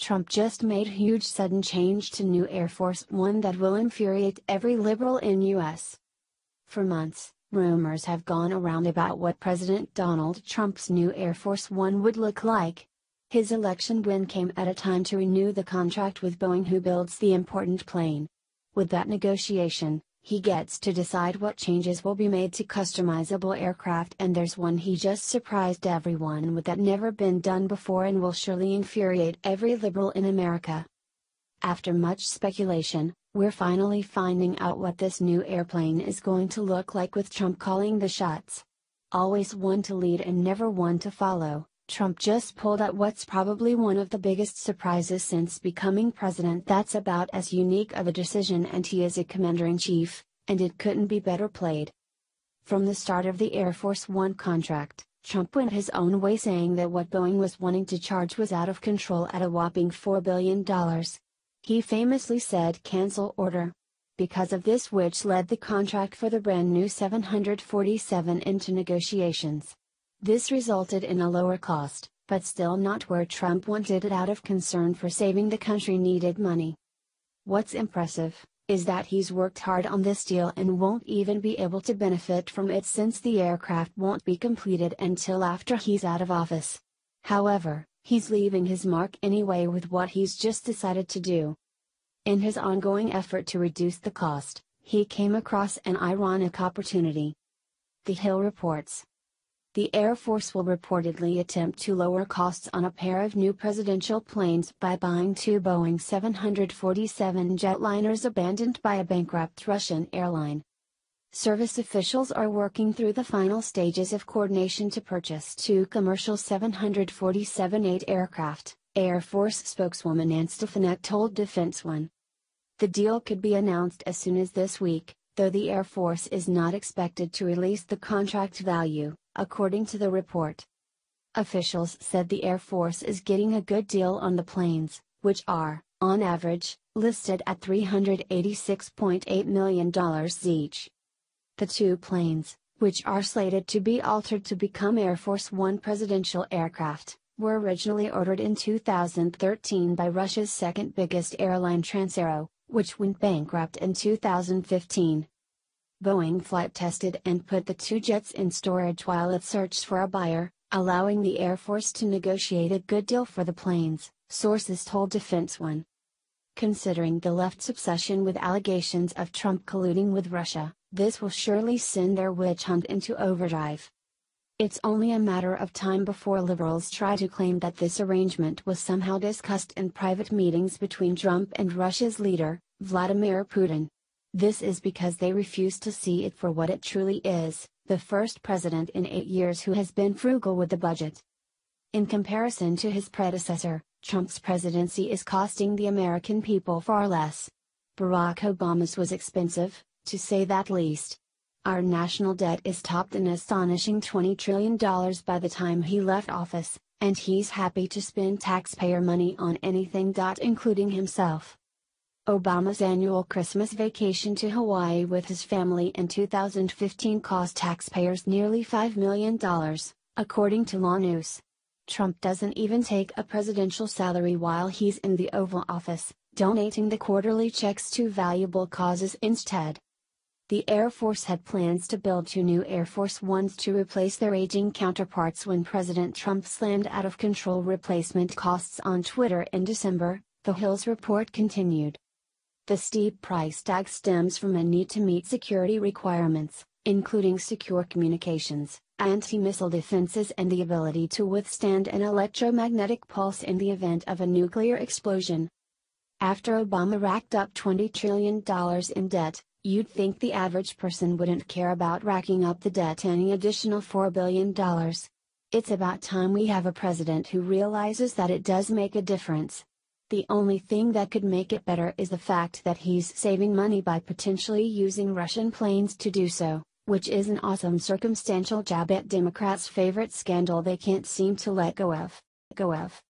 Trump just made huge sudden change to new Air Force One that will infuriate every liberal in US. For months, rumors have gone around about what President Donald Trump's new Air Force One would look like. His election win came at a time to renew the contract with Boeing, who builds the important plane. With that negotiation, he gets to decide what changes will be made to customizable aircraft, and there's one he just surprised everyone with that never been done before and will surely infuriate every liberal in America. After much speculation, we're finally finding out what this new airplane is going to look like, with Trump calling the shots. Always one to lead and never one to follow, Trump just pulled out what's probably one of the biggest surprises since becoming president. That's about as unique of a decision, and he is a commander-in-chief, and it couldn't be better played. From the start of the Air Force One contract, Trump went his own way, saying that what Boeing was wanting to charge was out of control at a whopping $4 billion. He famously said cancel order. Because of this, which led the contract for the brand new 747 into negotiations. This resulted in a lower cost, but still not where Trump wanted it out of concern for saving the country needed money. What's impressive is that he's worked hard on this deal and won't even be able to benefit from it, since the aircraft won't be completed until after he's out of office. However, he's leaving his mark anyway with what he's just decided to do. In his ongoing effort to reduce the cost, he came across an ironic opportunity. The Hill reports. The Air Force will reportedly attempt to lower costs on a pair of new presidential planes by buying two Boeing 747 jetliners abandoned by a bankrupt Russian airline. Service officials are working through the final stages of coordination to purchase two commercial 747-8 aircraft, Air Force spokeswoman Ann Stefanik told Defense One. The deal could be announced as soon as this week, though the Air Force is not expected to release the contract value, according to the report. Officials said the Air Force is getting a good deal on the planes, which are, on average, listed at $386.8 million each. The two planes, which are slated to be altered to become Air Force One presidential aircraft, were originally ordered in 2013 by Russia's second biggest airline Transaero, which went bankrupt in 2015. Boeing flight tested and put the two jets in storage while it searched for a buyer, allowing the Air Force to negotiate a good deal for the planes, sources told Defense One. Considering the left's obsession with allegations of Trump colluding with Russia, this will surely send their witch hunt into overdrive. It's only a matter of time before liberals try to claim that this arrangement was somehow discussed in private meetings between Trump and Russia's leader, Vladimir Putin. This is because they refuse to see it for what it truly is, the first president in 8 years who has been frugal with the budget. In comparison to his predecessor, Trump's presidency is costing the American people far less. Barack Obama's was expensive, to say that least. Our national debt is topped an astonishing $20 trillion by the time he left office, and he's happy to spend taxpayer money on anything, including himself. Obama's annual Christmas vacation to Hawaii with his family in 2015 cost taxpayers nearly $5 million, according to Law News. Trump doesn't even take a presidential salary while he's in the Oval Office, donating the quarterly checks to valuable causes instead. The Air Force had plans to build two new Air Force Ones to replace their aging counterparts when President Trump slammed out-of-control replacement costs on Twitter in December, the Hill's report continued. The steep price tag stems from a need to meet security requirements, including secure communications, anti-missile defenses, and the ability to withstand an electromagnetic pulse in the event of a nuclear explosion. After Obama racked up $20 trillion in debt, you'd think the average person wouldn't care about racking up the debt any additional $4 billion. It's about time we have a president who realizes that it does make a difference. The only thing that could make it better is the fact that he's saving money by potentially using Russian planes to do so, which is an awesome circumstantial jab at Democrats' favorite scandal they can't seem to let go of.